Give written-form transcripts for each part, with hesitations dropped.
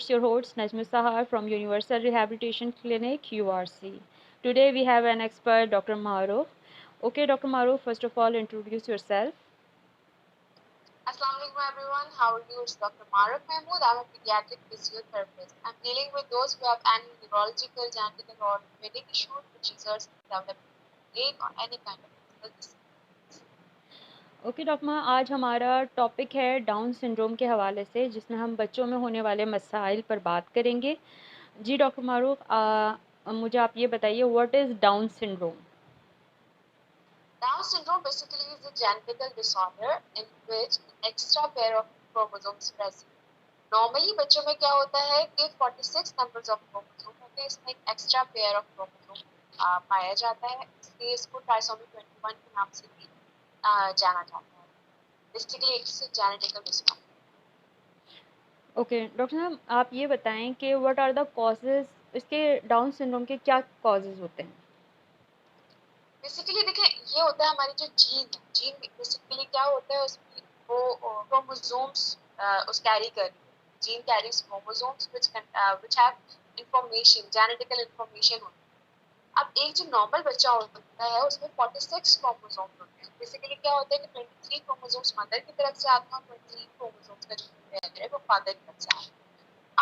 It's your host Najmi Sahar from Universal Rehabilitation Clinic URC. Today we have an expert, Dr. Maruf. Okay, Dr. Maruf, first of all, introduce yourself. Assalamu alaikum everyone. How are you? It's Dr. Maruf Mahmood. I'm a pediatric physiotherapist. I'm dealing with those who have any neurological, genetic, or orthopedic issues which results in development late or any kind of physical disease. Okay doctor माँ, आज हमारा topic है down syndrome के हवाले से, जिसमें हम बच्चों में होने वाले मसाइल पर बात करेंगे। जी डॉक्टर मारूफ, मुझे आप ये बताइए, what is down syndrome? Down syndrome basically is a genetical disorder in which an extra pair of chromosomes present. Normally बच्चों में क्या होता है कि 46 numbers of chromosome होते हैं, इसमें एक extra pair of chromosome पाया जाता है, इसलिए इसको ट्राइसोमी 21 के नाम से भी जाना जाता है। Basically it's a genetical disorder. Okay doctor साहब, आप ये बताएं कि व्हाट आर द कॉजेज़, इसके डाउन सिंड्रोम के क्या कॉजेज़ होते हैं? बेसिकली देखिए, ये होता है हमारी जो जीन बेसिकली क्या होता है, उसमें वो क्रोमोसोम्स उस कैरी कर gene carries chromosomes which have information, genetical information होती है। अब एक जो नॉर्मल बच्चा होता है उसमें 46 क्रोमोसोम्स होते हैं। बेसिकली क्या होता है कि 23 क्रोमोसोम्स मदर की तरफ से आते हैं और 23 क्रोमोसोम्स का जो पेयर है वो फादर की तरफ से आता है।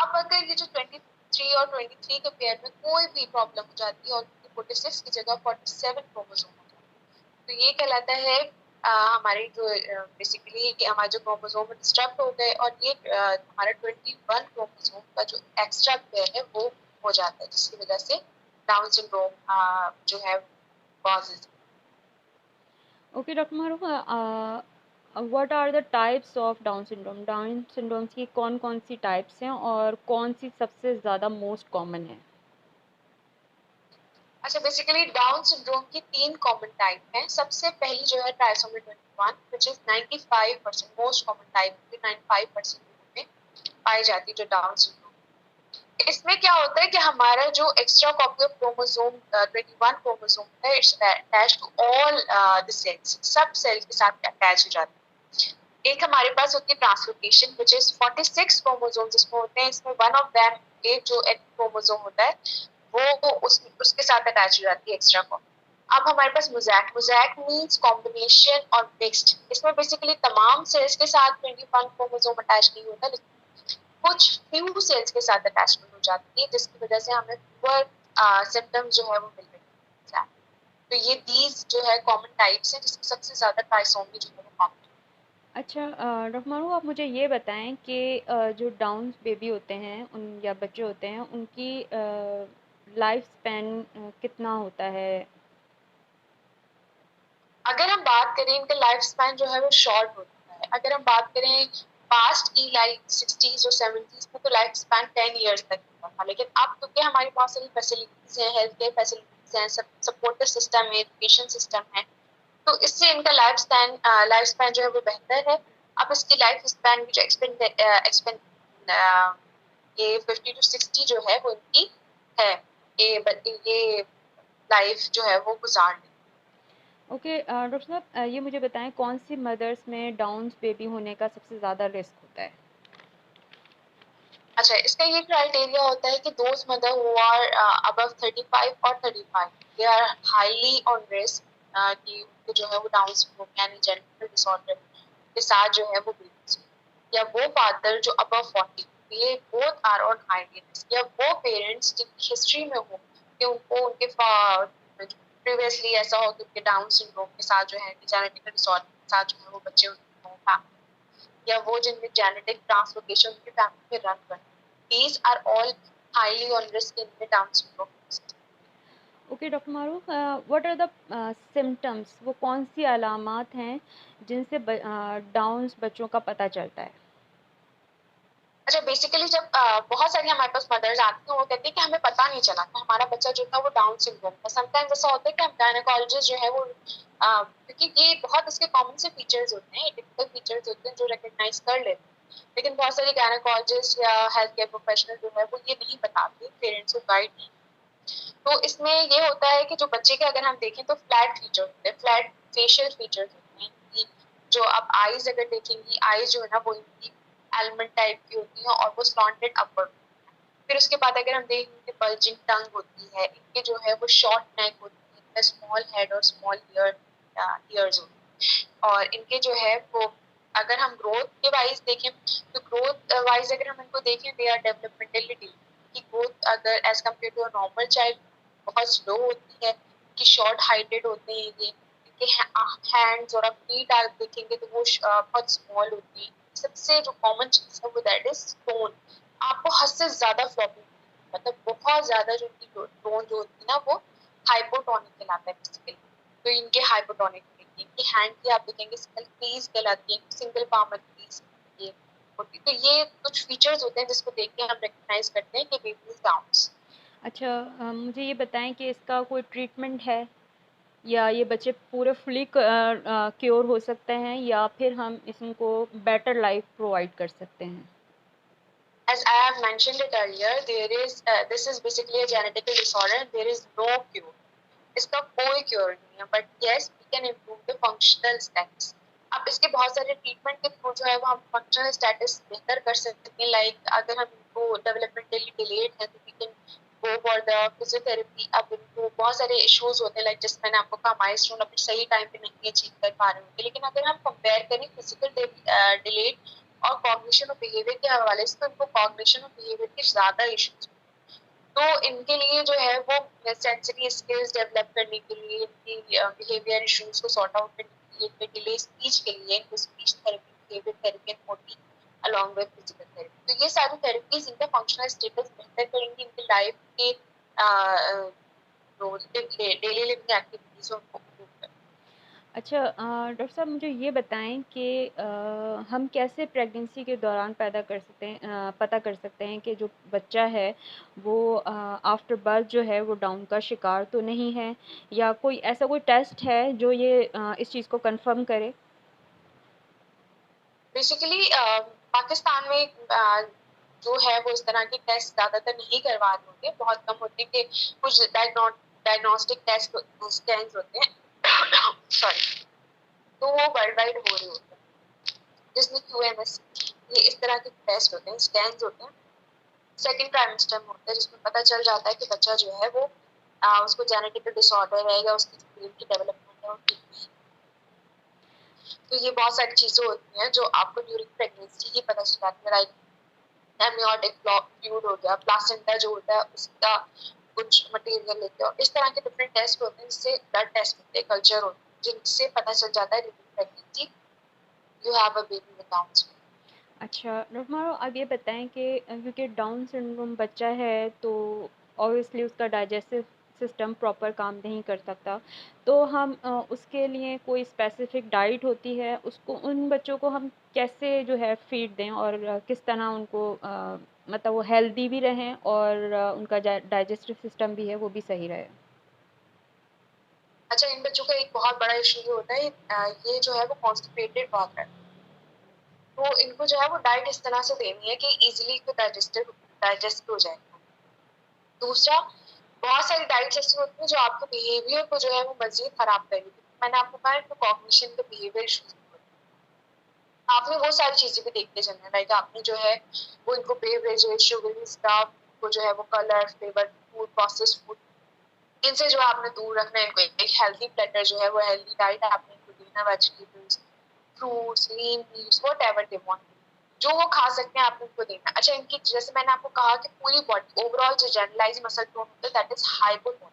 अब अगर ये जो 23 और 23 के पेयर में कोई भी प्रॉब्लम हो जाती है और 46 की जगह 47 क्रोमोसोम हो जाता है, तो ये कहलाता है हमारे जो बेसिकली हमारा जो क्रोमोसोम डिस्टर्ब हो गए और ये हमारा 21 क्रोमोसोम का जो एक्स्ट्रा पेयर है वो हो जाता है, जिसकी वजह से डाउन सिंड्रोम जो है causes. Okay doctor Maroof, what are the types of Down syndrome? Down syndromes की कौन कौन सी टाइप्स हैं और कौन सी सबसे ज़्यादा मोस्ट कॉमन है? अच्छा, बेसिकली डाउन सिंड्रोम की 3 कॉमन टाइप हैं। सबसे पहली जो है trisomy 21 which is 95% most common type, 95% में पाई जाती है जो डाउन सिंड्रोम। इसमें क्या होता है कि हमारा जो extra copy of chromosome 21 chromosome है, it's attached to all the cells, सब सेल के साथ अटैच हो जाता है। एक हमारे पास होती है ट्रांसलोकेशन व्हिच इज 46 क्रोमोसोम जिसमें होते हैं, इसमें वन ऑफ देम एक जो एक क्रोमोसोम होता है वो उसके साथ अटैच हो जाती है एक्स्ट्रा कॉपी। अब हमारे पास मोज़ैक मींस कॉम्बिनेशन और मिक्स्ड। इसमें बेसिकली तमाम सेल्स के साथ 21 क्रोमोसोम अटैच नहीं होता, लेकिन कुछ फ्यू सेल्स के साथ अटैचमेंट हो जाती है, जिसकी वजह से हमें फीवर सिम्टम्स जो है वो मिल रहे हैं। तो ये दीज जो है कॉमन टाइप्स हैं, जिसमें सबसे ज्यादा ट्राइसोमी जो है वो कॉमन। अच्छा डॉक्टर मारू, आप मुझे ये बताएं कि जो डाउन बेबी होते हैं उन या बच्चे होते हैं, उनकी लाइफ स्पैन कितना होता है? अगर हम बात करें इनका लाइफ स्पैन जो है वो शॉर्ट होता है। अगर हम बात करें पास्ट की लाइक 60s और 70s में तो लाइफ स्पैन 10 इयर्स तक होता था, लेकिन अब क्योंकि हमारी बहुत सारी फैसिलिटीज हैं, हेल्थ केयर फैसिलिटीज हैं, सपोर्टिव सिस्टम है, एजुकेशन सिस्टम है, तो इससे इनका लाइफ स्पैन जो है वो बेहतर है। अब इसकी लाइफ स्पैन की जो एक्सपेंड ये 50 to 60 जो है वो इनकी है, ये लाइफ जो है वो गुजारने। ओके डॉक्टर साहब, ये मुझे बताएं, कौन सी मदर्स में डाउन बेबी होने का सबसे ज़्यादा रिस्क होता है? अच्छा, इसका ये क्राइटेरिया होता है कि those mother who are above 35 और 35 they are highly on risk कि उनको जो है वो डाउन सिंड्रोम यानी जेनेटिकल डिसऑर्डर के साथ जो है वो बेबीज, या वो फादर जो अबव 40, ये both are on high risk, या वो पेरेंट्स जिनकी हिस्ट्री में हो कि उनको उनके प्रीवियसली ऐसा हो कि उनके डाउन सिंड्रोम के साथ जो है जेनेटिकल डिसऑर्डर के साथ जो है वो बच्चे उनको हो, या वो जिनमें जेनेटिक ट्रांसलोकेशन उनकी फैमिली में रन करते। These are all highly on risk in the Down syndrome. Okay doctor Maroof, what are the symptoms, वो कौन सी अलामात हैं जिनसे डाउन बच्चों का पता चलता है? अच्छा, बेसिकली जब बहुत सारी हमारे पास मदर्स आती हैं, वो कहती है कि हमें पता नहीं चला कि हमारा बच्चा जो था वो डाउन सिंड्रोम था। समटाइम्स ऐसा होता है कि हम गायनेकोलॉजिस्ट जो है वो क्योंकि ये बहुत इसके कॉमन से फीचर्स होते हैं, टिपिकल फीचर्स होते हैं जो रिकॉग्नाइज कर लेते हैं, लेकिन बहुत सारे गायनेकोलॉजिस्ट या हेल्थ केयर प्रोफेशनल जो है वो ये नहीं बताते, पेरेंट्स को गाइड नहीं। तो इसमें ये होता है कि जो बच्चे के अगर हम देखें तो फ्लैट फीचर होते हैं, फ्लैट फेशियल फीचर्स होते हैं कि जो आप आईज अगर देखेंगी, आईज जो है ना वो इनकी एलमंड टाइप की होती है और वो स्लॉन्टेड अपवर्ड, फिर उसके बाद अगर हम देखें बल्जिंग टंग होती है, इनके जो है वो शॉर्ट नेक होती है, स्मॉल हेड और स्मॉल ईयर्स होती है। और इनके जो है वो अगर हम ग्रोथ के वाइज देखें तो ग्रोथ वाइज अगर हम इनको देखें दे आर डेवलपमेंटली डिले की ग्रोथ अगर as compare to normal child बहुत स्लो होती है, कि शॉर्ट हाइटेड होते हैं ये, इनके हैंड्स और फीट आप देखेंगे तो वो बहुत स्मॉल होती है। सबसे जो कॉमन चीज है वो दैट इज टोन, आपको हद से ज्यादा फ्लॉपी मतलब बहुत ज्यादा जो इनकी टोन जो होती है ना वो हाइपोटोनिक कहलाता है बेसिकली। तो इनके हाइपोटोनिक की हैंड की आप देखेंगे सिंगल क्रीज कहलाती है, सिंगल पाम क्रीज ये होती है। तो ये कुछ फीचर्स होते हैं जिसको देख के हम रिकॉग्नाइज करते हैं कि बेबी इज डाउन्स। अच्छा, मुझे ये बताएं कि इसका कोई ट्रीटमेंट है या ये बच्चे पूरे फुली क्योर हो सकते हैं या फिर हम इनको बेटर लाइफ प्रोवाइड कर सकते हैं? As I have mentioned it earlier, this is basically a genetical disorder and there is no cure. इसका कोई क्योर नहीं है, but yes we can improve the functional status. अब इसके बहुत सारे ट्रीटमेंट के थ्रू जो है वो हम फंक्शनल स्टेटस बेहतर कर सकते हैं। लाइक अगर हम इनको डेवलपमेंटली डिलेड है तो we can go for the physiotherapy. अब इनको बहुत सारे इश्यूज होते हैं, लाइक जैसे मैंने आपको कहा माइलस्टोन अपने सही टाइम पे नहीं अचीव कर पा रहे होंगे, लेकिन अगर हम कंपेयर करें फिजिकल डिलेड और कॉग्निशन और बिहेवियर के हवाले से, तो इनको कॉग्निशन और बिहेवियर के ज्यादा इश्यूज। तो इनके लिए जो है वो सेंसरी स्किल्स डेवलप करने के लिए, इनकी बिहेवियर इश्यूज को सॉर्ट आउट करने के लिए, इनके डिले स्पीच के लिए इनको speech therapy, behaviour therapy and Morty along with physical therapy. तो ये सारी थेरेपीज इनका फंक्शनल स्टेटस बेहतर करेंगी, इनकी लाइफ के डेली लिविंग एक्टिविटीज को improve करेंगी। अच्छा, डॉक्टर साहब मुझे ये बताएं कि हम कैसे प्रेगनेंसी के दौरान पता कर सकते हैं कि जो बच्चा है वो आफ्टर बर्थ जो है वो डाउन का शिकार तो नहीं है, या कोई ऐसा कोई टेस्ट है जो ये इस चीज़ को कंफर्म करे? बेसिकली पाकिस्तान में जो है वो इस तरह के टेस्ट ज्यादातर नहीं करवा रहे होते, बहुत कम होते हैं। कि कुछ डायग्नोस्टिक टेस्ट स्कैन्स होते हैं सॉरी, तो वो वर्ल्ड वाइड हो रहे होते हैं, जिसमें QMS ये इस तरह के टेस्ट होते हैं, स्कैन्स होते हैं। सेकेंड ट्राइमेस्टर में होता है, जिसमें पता चल जाता है कि बच्चा जो है वो उसको जेनेटिक डिसऑर्डर है या उसकी ब्रेन की डेवलपमेंट है वो ठीक नहीं। तो ये बहुत सारी चीजें होती हैं जो आपको ड्यूरिंग प्रेगनेंसी ही पता चल जाती है। लाइक एमनियोटिक फ्लूइड हो गया, प्लासेंटा जो होता है उसका कुछ मटेरियल लेते हैं, और इस तरह के डिफरेंट टेस्ट होते हैं, जिससे ब्लड टेस्ट होते हैं, कल्चर होते हैं, जिनसे पता चल जाता है during pregnancy you have a baby with down syndrome. अच्छा डॉक्टर मारो, आप ये बताएं कि क्योंकि डाउन सिंड्रोम बच्चा है तो ऑब्वियसली उसका डाइजेस्टिव सिस्टम प्रॉपर काम नहीं कर सकता, तो हम उसके लिए कोई स्पेसिफिक डाइट होती है, उसको उन बच्चों को हम कैसे जो है फीड दें और किस तरह उनको मतलब वो हेल्दी भी रहें और उनका डाइजेस्टिव सिस्टम भी है वो भी सही रहे? अच्छा, इन बच्चों का एक बहुत बड़ा इशू ये होता है, ये जो है वो कॉन्स्टिपेटेड बहुत रहता है। तो इनको जो है वो डाइट इस तरह से देनी है कि इजीली इनको डाइजेस्ट हो जाए। दूसरा, बहुत सारी डाइट्स ऐसी होती हैं जो आपके बिहेवियर को जो है वो मजीद खराब करेगी। मैंने आपको कहा इनको कॉग्निशन के बिहेवियर इश्यूज, आपने वो सारी चीजें भी देखते चलना है। लाइक आपने जो है वो इनको बेवरेजेस, शुगरी स्टफ, को जो है वो colour, flavour food, processed food, इनसे जो है आपने दूर रखना है। इनको एक हेल्दी प्लेटर जो है वो हेल्दी डाइट आपने इनको देना, vegetables, fruits, lean meets, whatever they want, जो वो खा सकते हैं आपने उनको देना। अच्छा, इनकी जैसे मैंने आपको कहा कि पूरी बॉडी ओवरऑल जो जनरलाइज मसल टोन होता है that is hypotone,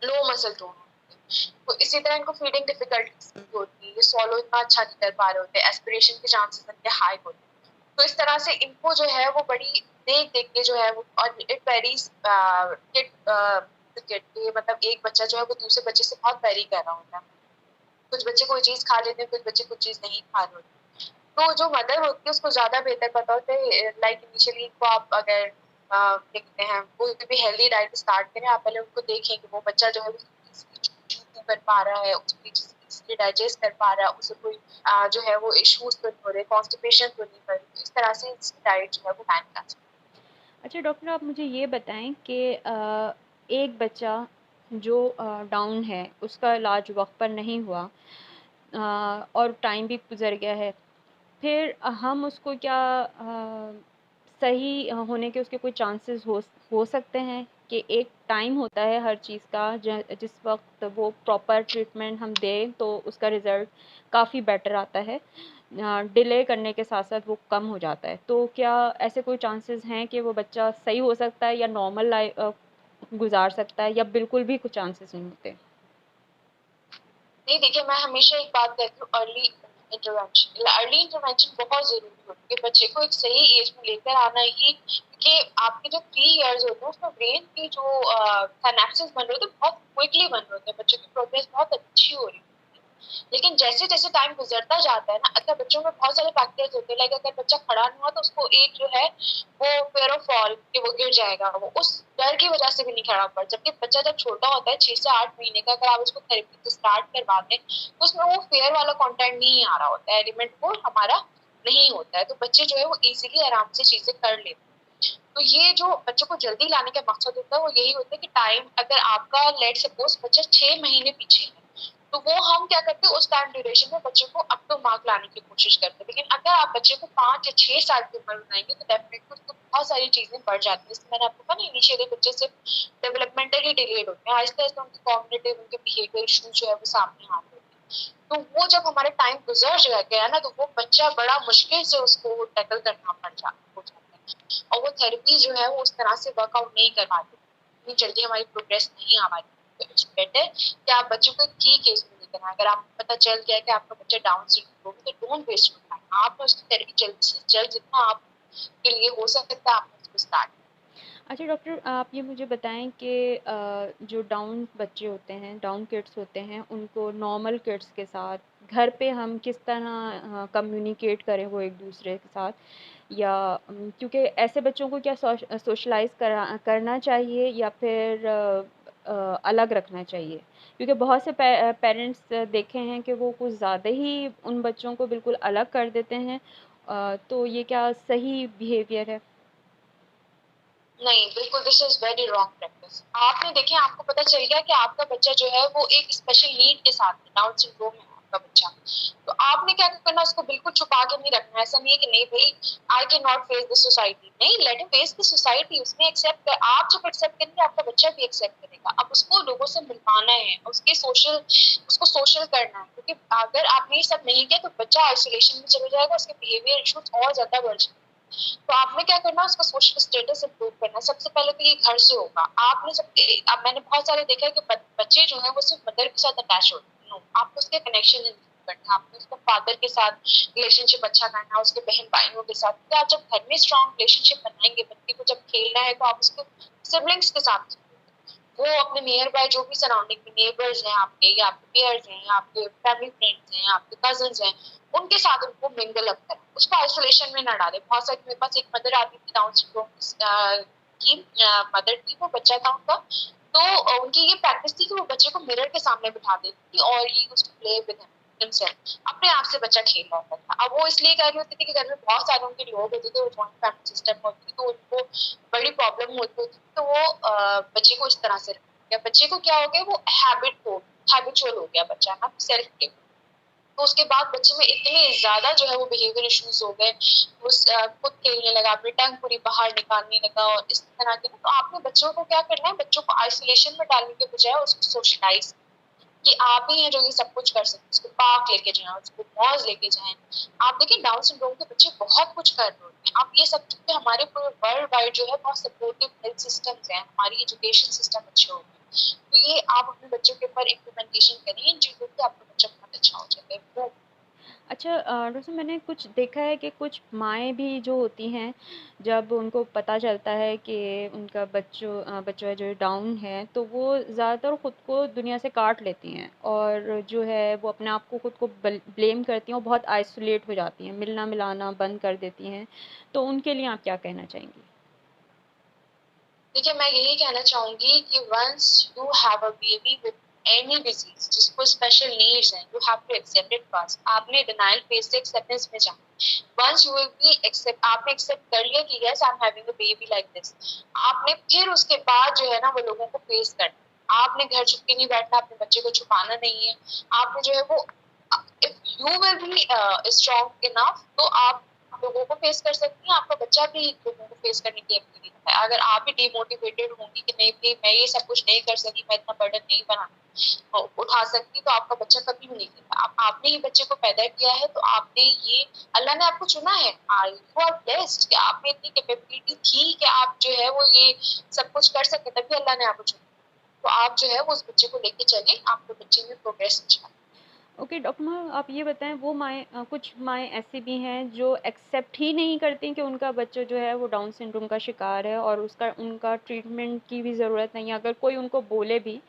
low muscle tone होती है। तो इसी तरह इनको फीडिंग डिफिकल्टीज होती है, ये सॉलो इतना अच्छा नहीं कर पा रहे होते, एस्पिरेशन के चांसेस इनके हाई होते हैं। तो इस तरह से इनको जो है वो बड़ी देख देख के जो है वो, और इट वेरीज किड किड, मतलब एक बच्चा जो है वो दूसरे बच्चे से बहुत वेरी कर रहा होता है। कुछ बच्चे कोई चीज खा लेते हैं, कुछ बच्चे कुछ चीज नहीं खा रहे होते। तो जो मदर होती है उसको ज्यादा बेहतर पता होता है। लाइक इनिशियली इनको आप अगर देखते हैं कोई भी हेल्दी डाइट स्टार्ट करें, आप पहले उनको देखें कि वो बच्चा जो है वो कर पा रहा है, उसको इजीली डाइजेस्ट कर पा रहा है, उसे कोई जो है वो इश्यूज तो नहीं हो रहे, कॉन्स्टिपेशन तो नहीं कर रही। तो इस तरह से इसकी डाइट जो है वो प्लान कर सकते अच्छा डॉक्टर, आप मुझे ये बताएं कि एक बच्चा जो डाउन है उसका इलाज वक्त पर नहीं हुआ और टाइम भी गुजर गया है, फिर हम उसको क्या सही होने के उसके कोई चांसेस हो सकते हैं कि एक टाइम होता है हर चीज़ का, जिस वक़्त वो प्रॉपर ट्रीटमेंट हम दें तो उसका रिज़ल्ट काफ़ी बेटर आता है। डिले करने के साथ-साथ वो कम हो जाता है। तो क्या ऐसे कोई चांसेस हैं कि वो बच्चा सही हो सकता है या नॉर्मल गुज़ार सकता है, या बिल्कुल भी कुछ चांसेस नहीं होते? नहीं, देखिए मैं हमेशा एक बात कहती हूँ, अर्ली इंटरवेंशन बहुत ज़रूरी होती है। बच्चे को एक सही एज में लेकर आना ही, क्योंकि आपके जो 3 इयर्स होते हैं उसमें ब्रेन की जो सिनेप्सेस बन रहे होते हैं बहुत क्विकली बन रहे होते हैं। बच्चे की प्रोग्रेस बहुत अच्छी हो रही है। लेकिन जैसे-जैसे टाइम गुज़रता जाता है ना, अगर बच्चों में बहुत सारे फैक्टर्स होते हैं, लाइक अगर बच्चा खड़ा नहीं हुआ तो उसको एक जो है वो फियर ऑफ फॉल कि वो गिर जाएगा, वो उस डर की वजह से भी नहीं खड़ा पड़। जबकि बच्चा जब छोटा होता है 6 से 8 महीने का, अगर आप उसको थेरेपी से स्टार्ट करवा दें तो उसमें वो फियर वाला कंटेंट नहीं आ रहा होता है, एलिमेंट वो हमारा नहीं होता है, तो बच्चे जो है वो इजीली आराम से चीजें कर लेते हैं। तो ये जो बच्चों को जल्दी लाने का मकसद होता है वो यही होता है कि टाइम, अगर आपका लेट सपोज बच्चा 6 महीने पीछे है तो वो हम क्या करते हैं उस टाइम ड्यूरेशन में बच्चे को अप टू मार्क लाने की कोशिश करते हैं। लेकिन अगर आप बच्चे को 5 या 6 साल की उम्र में लाएंगे तो डेफिनेटली उसको बहुत सारी चीजें बढ़ जाती है। जैसे मैंने आपको कहा ना, इनिशियली बच्चे सिर्फ डेवलपमेंटली डिलेड होते हैं, आहिस्ता आहिस्ता उनके कॉग्निटिव, उनके बिहेवियर इश्यूज जो है वो सामने आते हैं। तो वो जब हमारे टाइम गुजर गया ना, तो वो बच्चा बड़ा मुश्किल से उसको टैकल करना हो जाता है, और वो थेरेपी जो है वो उस तरह से वर्कआउट नहीं कर पाती, इतनी जल्दी हमारी प्रोग्रेस नहीं आ पाती। तो इट्स बेटर कि आप बच्चों को एक ठीक एज में लेकर आए। अगर आपको पता चल गया कि आपका बच्चा डाउन सिंड्रोम है तो डोंट वेस्ट योर टाइम, आप उसकी थेरेपी जल्द से जल्द जितना आपके लिए हो सकता है आप उसको स्टार्ट। अच्छा डॉक्टर, आप ये मुझे बताएं कि जो डाउन बच्चे होते हैं, डाउन किड्स होते हैं, उनको नॉर्मल किड्स के साथ घर पे हम किस तरह कम्युनिकेट करें वो एक दूसरे के साथ, या क्योंकि ऐसे बच्चों को क्या सोशलाइज करना चाहिए या फिर अलग रखना चाहिए? क्योंकि बहुत से पेरेंट्स देखे हैं कि वो कुछ ज़्यादा ही उन बच्चों को बिल्कुल अलग कर देते हैं। तो ये क्या सही बिहेवियर है? नहीं, बिल्कुल this is very wrong practice. आपने देखिए, आपको पता चल गया कि आपका बच्चा जो है वो एक स्पेशल नीड के साथ है, डाउन सिंड्रोम है आपका बच्चा। तो आपने क्या करना, उसको बिल्कुल छुपा के नहीं रखना है। ऐसा नहीं है कि नहीं भई I can not face the society. नहीं, let him face the society, उसने एक्सेप्ट कर, आप जब एक्सेप्ट करेंगे आपका बच्चा भी एक्सेप्ट करेगा। अब उसको लोगों से मिलवाना है, उसको सोशल करना है, क्योंकि अगर आपने ये सब नहीं किया तो बच्चा आइसोलेशन में चले जाएगा, उसके बिहेवियर इश्यूज और ज़्यादा बढ़ जाएंगे। तो आपने क्या करना है, उसका सोशल स्टेटस इंप्रूव करना है। सबसे पहले तो ये घर से होगा। आपने सब, अब मैंने बहुत सारे देखा है कि बच्चे जो हैं वो सिर्फ मदर के साथ अटैच होते हैं। नो, आपको उसके कनेक्शन इंप्रूव करना है, आपको उसका फादर के साथ रिलेशनशिप अच्छा करना है, उसके बहन भाइयों के साथ। क्योंकि आप जब घर में स्ट्रॉन्ग रिलेशनशिप बनाएंगे, बच्चे को जब खेलना है तो आप उसको सिबलिंग्स के साथ, वो अपने नियर बाय जो भी सराउंडिंग में नेबर्स हैं आपके, या आपके पेयर्स हैं, या आपके फैमिली फ्रेंड्स हैं, या आपके कजन्स हैं, उनके साथ उनको मिंगल अप करें, उसको आइसोलेशन में ना डालें। बहुत सारी, मेरे पास एक मदर आती थी डाउन सिंड्रोम की मदर थी, वो बच्चा था उनका। तो उनकी ये प्रैक्टिस थी कि वो बच्चे को मिरर के सामने बिठा देती थी और ही उसको प्ले विद हिमसेल्फ, अपने आप से बच्चा खेल रहा होता था। अब वो इसलिए कर रही होती थी कि घर में बहुत सारे उनके लोग होते थे, वो जॉइंट फैमिली सिस्टम में होती थी, तो उनको बड़ी प्रॉब्लम होती थी। तो वो बच्चे को इस तरह से रखा, बच्चे को क्या हो गया, वो हैबिचुअल हो गया बच्चा ना, सेल्फ प्ले। तो उसके बाद बच्चे में इतने ज्यादा जो है वो बिहेवियर इश्यूज हो गए, वो खुद खेलने लगा, अपनी टंग पूरी बाहर निकालने लगा और इस तरह के। तो आपने बच्चों को क्या करना है, बच्चों को आइसोलेशन में डालने के बजाय उसको सोशलाइज, कि आप ही हैं जो ये सब कुछ कर सकते हैं। उसको पार्क लेके जाएं, उसको मॉल्स लेके जाएं। आप देखिए, डाउन सिंड्रोम के बच्चे बहुत कुछ कर रहे होते हैं। आप ये सब चीजें, हमारे पूरे वर्ल्ड वाइड जो है बहुत सपोर्टिव हेल्थ सिस्टम्स हैं, हमारी एजुकेशन सिस्टम अच्छे हो गए। तो ये आप अपने बच्चों के ऊपर इम्प्लीमेंटेशन करें इन चीजों की, आपका बच्चा बहुत अच्छा हो जाएगा वो। अच्छा डॉक्टर साहब, मैंने कुछ देखा है कि कुछ माएँ भी जो होती हैं, जब उनको पता चलता है कि उनका बच्चा जो डाउन है, तो वो ज़्यादातर खुद को दुनिया से काट लेती हैं और जो है वो अपने आप को खुद को ब्लेम करती हैं और बहुत आइसोलेट हो जाती हैं, मिलना-मिलाना बंद कर देती हैं। तो उनके लिए आप क्या कहना चाहेंगी? देखिए, मैं यही कहना चाहूंगी कि once you have a baby with any disease, जिसको स्पेशल नीड्स हैं, you have to accept it first. आपने डिनायल फेज से एक्सेप्टेंस में जाना। Once you will be accept, आपने एक्सेप्ट कर लिया कि yes I am having a baby like this, आपने फिर उसके बाद जो है ना वो लोगों को फेस करना। आपने घर छुप के नहीं बैठना, अपने बच्चे को छुपाना नहीं है। आपने जो है वो, if you will be strong enough, तो आप लोगों को फेस कर सकती हैं, आपका बच्चा भी लोगों को फेस करने की एबिलिटी रखता है। अगर आप ही डिमोटिवेटेड होंगी कि नहीं भाई मैं ये सब कुछ नहीं कर सकी, मैं इतना बर्डन नहीं बना उठा सकती, तो आपका बच्चा कभी भी नहीं करेगा। आपने ही बच्चे को पैदा किया है, तो आपने ये अल्लाह ने आपको चुना है, यू आर ब्लेस्ड कि आप में इतनी कैपेबिलिटी थी कि आप जो है वो ये सब कुछ कर सके, तभी अल्लाह ने आपको चुना। तो आप जो है वो उस बच्चे को लेके चलें, आपके बच्चे में प्रोग्रेस अच्छा। ओके डॉक्टर माँ, आप ये बताएं, वो माएँ कुछ माएँ ऐसी भी हैं जो एक्सेप्ट ही नहीं करती कि उनका बच्चा जो है वो डाउन सिंड्रोम का शिकार है और उसका उनका ट्रीटमेंट की भी ज़रूरत नहीं है। अगर कोई उनको बोले भी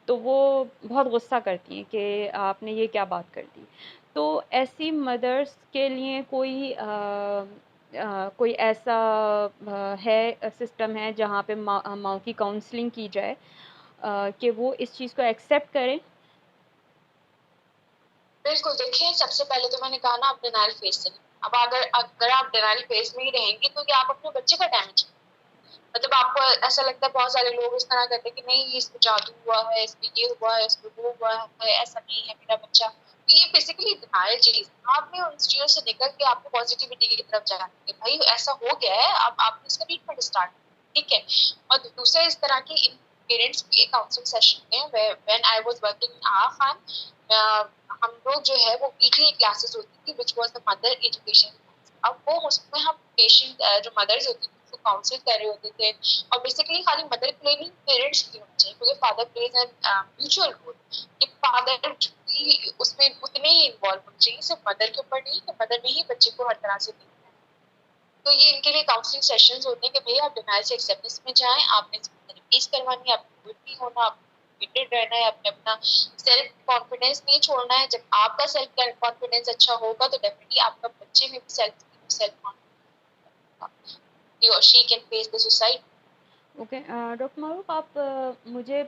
तो वो बहुत गुस्सा करती हैं कि आपने ये क्या बात कर दी। तो ऐसी मदर्स के लिए कोई ऐसा है सिस्टम है जहाँ पे माँ की काउंसलिंग की जाए कि वो इस चीज़ को एक्सेप्ट करें? बिल्कुल, देखिए सबसे पहले तो मैंने कहा ना, आप डिनायल फेज से अब अगर अगर आप डिनायल फेज में ही रहेंगे तो क्या आप अपने बच्चे का डैमेज, मतलब आपको ऐसा लगता है, बहुत सारे लोग इस तरह कहते हैं कि नहीं इसको जादू हुआ है, इसको ये हुआ है, इसको वो हुआ है, ऐसा नहीं है मेरा बच्चा। तो ये बेसिकली डिनायल चीज, आपने उन चीजों से निकल के आपको पॉजिटिविटी की तरफ जाना है, भाई ऐसा हो गया है, अब आपने इसका ट्रीटमेंट स्टार्ट, ठीक है। और दूसरा इस तरह के इन पेरेंट्स के काउंसलिंग सेशन में when I was working in our firm, हम लोग जो है वो वीकली क्लासेस होती थी which was the mother education. अब वो उसमें हम पेशेंट जो मदर्स होती थी उसको काउंसिल कर रहे होते थे, और बेसिकली खाली मदर प्ले नहीं, पेरेंट्स भी होने चाहिए, क्योंकि father plays an mutual role, कि फादर भी उसमें उतने ही इन्वॉल्व होने चाहिए, सिर्फ मदर के ऊपर नहीं कि मदर ने ही बच्चे को हर तरह से देखना है। तो ये इनके लिए काउंसलिंग सेशंस होते हैं कि भैया आप डिनायल से एक्सेप्टेंस में जाएं, आपने थेरेपीज करवानी है, आपको गुड नहीं होना, आपको मोटिवेटेड रहना है, आपने अपना सेल्फ कॉन्फिडेंस नहीं छोड़ना है। जब आपका सेल्फ कॉन्फिडेंस अच्छा होगा तो डेफिनेटली आपका बच्चे में भी self confidence, he or she can face the society। Okay doctor Maruf, आप मुझे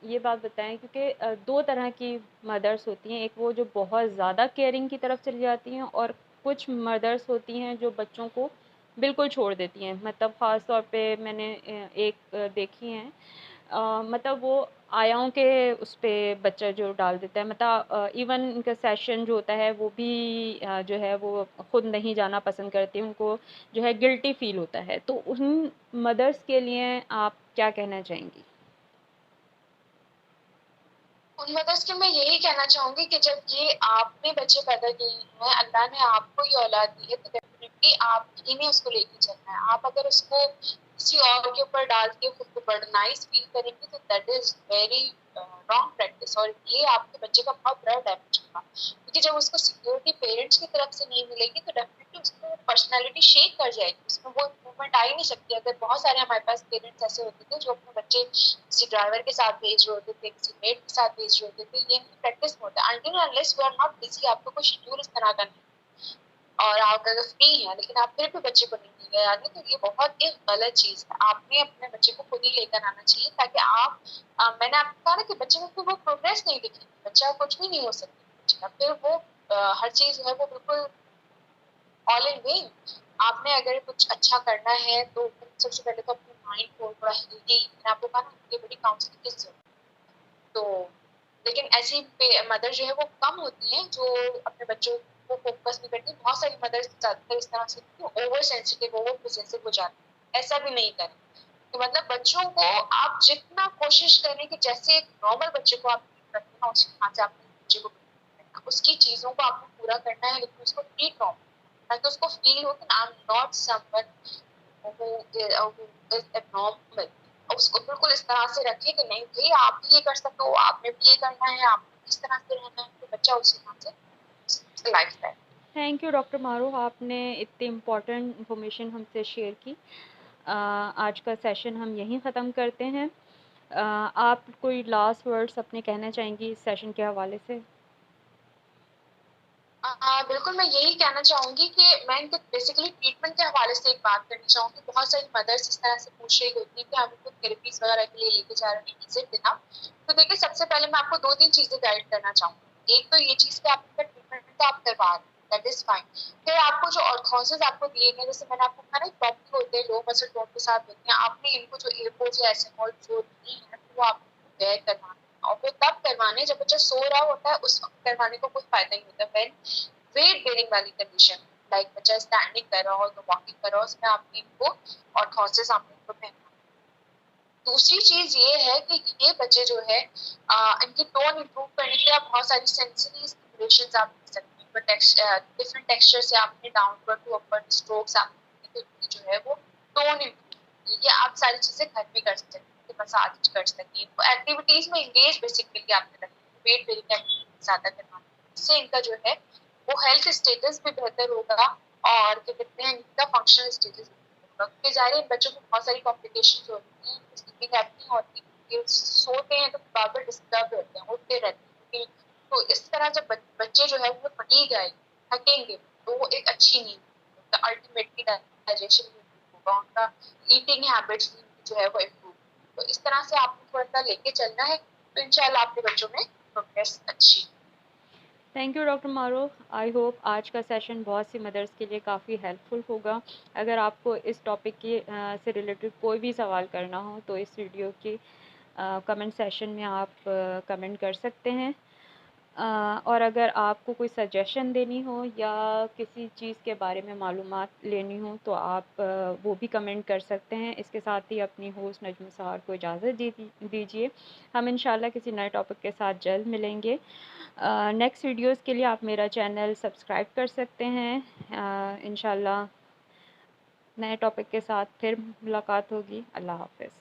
ये बात बताएं, क्योंकि दो तरह की मदर्स होती हैं। एक वो जो बहुत ज़्यादा केयरिंग की तरफ चली जाती हैं, और कुछ मदर्स होती हैं जो बच्चों को बिल्कुल छोड़ देती हैं। मतलब ख़ास तौर पे मैंने एक देखी हैं, मतलब वो आयाओं के उस पे बच्चा जो डाल देता है, मतलब इवन इनका सेशन जो होता है वो भी जो है वो खुद नहीं जाना पसंद करती, उनको जो है गिल्टी फील होता है। तो उन मदर्स के लिए आप क्या कहना चाहेंगी? उन मदर्स के मैं यही कहना चाहूंगी कि जब ये आपने बच्चे पैदा किए हैं, अल्लाह ने आपको ये औलाद दी है, तो डेफिनेटली आप ही ने उसको लेके चलना है। आप अगर उसको किसी और के ऊपर डाल के खुद को बर्डनाइज फील करेंगे तो that is very wrong practice, और ये आपके बच्चे का बहुत बड़ा डैमेज होगा, क्योंकि जब उसको सिक्योरिटी पेरेंट्स की तरफ से नहीं मिलेगी तो डेफिनेटली उसको पर्सनैलिटी शेक कर जाएगी, उसमें वो इम्प्रूवमेंट आ ही नहीं सकती। अगर बहुत सारे हमारे पास पेरेंट्स ऐसे होते थे जो अपने बच्चे किसी ड्राइवर के साथ भेज रहे होते थे, किसी मेट के साथ भेज रहे होते थे, ये इनकी प्रैक्टिस में होता है। Until unless we are not busy, आपको कोई शेड्यूल इस तरह का नहीं और आप अगर फ्री हैं लेकिन आप फिर भी बच्चे को नहीं लेकर आ रहे, तो ये बहुत एक गलत चीज है। आपने अपने बच्चे को खुद ही लेकर आना चाहिए, ताकि आप मैंने आपको कहा ना कि बच्चे में फिर वो प्रोग्रेस नहीं दिखेगी, बच्चा कुछ भी नहीं हो सकता बच्चे का, फिर वो हर चीज है वो बिल्कुल ऑल इन वेन। आपने अगर कुछ अच्छा करना है तो सबसे पहले तो अपने माइंड को थोड़ा हेल्दी, मैंने आपको कहा ना ये बड़ी काउंसलिंग की जरूरत है। तो लेकिन ऐसी मदर जो है वो कम होती हैं जो अपने बच्चों को फोकस नहीं करती। बहुत सारी मदर्स ज्यादातर इस तरह से ओवर सेंसिटिव, ओवर पोजेसिव हो जाती है, ऐसा भी नहीं करें। तो मतलब बच्चों को आप जितना कोशिश करें कि जैसे एक नॉर्मल बच्चे को आप ट्रीट करते हैं ना, उसी हाथ से आपने बच्चे को treat करना है। उसकी चीजों को आपको पूरा करना है, लेकिन उसको ट्रीट नॉर्मल, ताकि उसको फील हो कि I am not someone who is abnormal. उसको बिल्कुल इस तरह से रखे कि नहीं भाई आप भी ये कर सकते हो, आपने भी ये करना है, आपको इस तरह से रहना है, तो बच्चा उसी तरह से life style. Thank you doctor Maruf, आपने इतनी इम्पोर्टेंट इंफॉर्मेशन हमसे शेयर की। आज का सेशन हम यहीं ख़त्म करते हैं। आप कोई लास्ट वर्ड्स अपने कहना चाहेंगी इस सेशन के हवाले से? बिल्कुल, मैं यही कहना चाहूंगी कि मैं इनके बेसिकली ट्रीटमेंट के हवाले से एक बात करनी चाहूंगी। बहुत सारी मदर्स इस तरह से पूछ रही होती है कि हम उनको थेरेपीज वगैरह के लिए लेके जा रहे हैं, इज इट इनफ? तो देखिए सबसे पहले मैं आपको दो तीन चीजें गाइड करना चाहूंगी। एक तो ये चीज कि आप इनका ट्रीटमेंट तो आप करवा रहे हैं, दैट इज फाइन। फिर आपको जो ऑर्थोसिस आपको दिए गए, जैसे मैंने आपको कहा ना प्रॉपर्टी होते हैं, लो मसल टोन के साथ होते हैं, आपने इनको जो एयरपोर्ट या एसेमोल जो दी है वो आपको वेयर करवाना, और वो तब करवाने जब बच्चा सो रहा होता है, उस वक्त करवाने को कोई फायदा नहीं होता। वेट बेरिंग वाली कंडीशन, लाइक बच्चा स्टैंडिंग कर रहा हो तो वॉकिंग कर रहा हो, उसमें आप नीम को ऑर्थोसिस आप नीम को पहना। दूसरी चीज ये है कि ये बच्चे जो है इनकी टोन इंप्रूव करने के लिए आप बहुत सारी सेंसरी स्टिमुलेशंस आप दे सकते हैं, डिफरेंट टेक्सचर से आपने डाउनवर्ड टू अपवर्ड स्ट्रोक्स आप जो है वो टोन इंप्रूव, ये आप सारी चीजें घर में कर सकते हैं, मसाज कर सकते हैं, तो एक्टिविटीज में एंगेज बेसिकली आपने रखना, वेट बेरिंग एक्टिविटीज ज्यादा करवाना, इससे इनका जो है वो हेल्थ स्टेटस भी बेहतर होगा और क्या कहते हैं इनका फंक्शनल स्टेटस होगा, क्योंकि जाहिर है बच्चों को बहुत सारी कॉम्प्लिकेशंस होती हैं, स्लीपिंग एपनी होती है, ये सोते हैं तो बार बार डिस्टर्ब रहते हैं, उठते रहते हैं, तो इस तरह जब बच्चे जो है वो फटीग आएंगे, थकेंगे, तो वो एक अच्छी नींद, अल्टीमेटली डाइजेशन होगा, उनका ईटिंग हैबिट्स जो है वो इम्प्रूव, तो इस तरह से आपको थोड़ा सा लेके चलना है, तो इंशाल्लाह आपके बच्चों में प्रोग्रेस अच्छी। Thank you doctor Maroof. I hope आज का सेशन बहुत सी मदर्स के लिए काफ़ी हेल्पफुल होगा। अगर आपको इस टॉपिक की से रिलेटेड कोई भी सवाल करना हो तो इस वीडियो के कमेंट सेशन में आप कमेंट कर सकते हैं। और अगर आपको कोई सजेशन देनी हो या किसी चीज़ के बारे में मालूमात लेनी हो तो आप वो भी कमेंट कर सकते हैं। इसके साथ ही अपनी होस्ट नजम सहार को इजाज़त दीजिए। हम इंशाल्लाह किसी नए टॉपिक के साथ जल्द मिलेंगे। नेक्स्ट वीडियोस के लिए आप मेरा चैनल सब्सक्राइब कर सकते हैं। इंशाल्लाह नए टॉपिक के साथ फिर मुलाकात होगी। अल्लाह हाफ़िज़।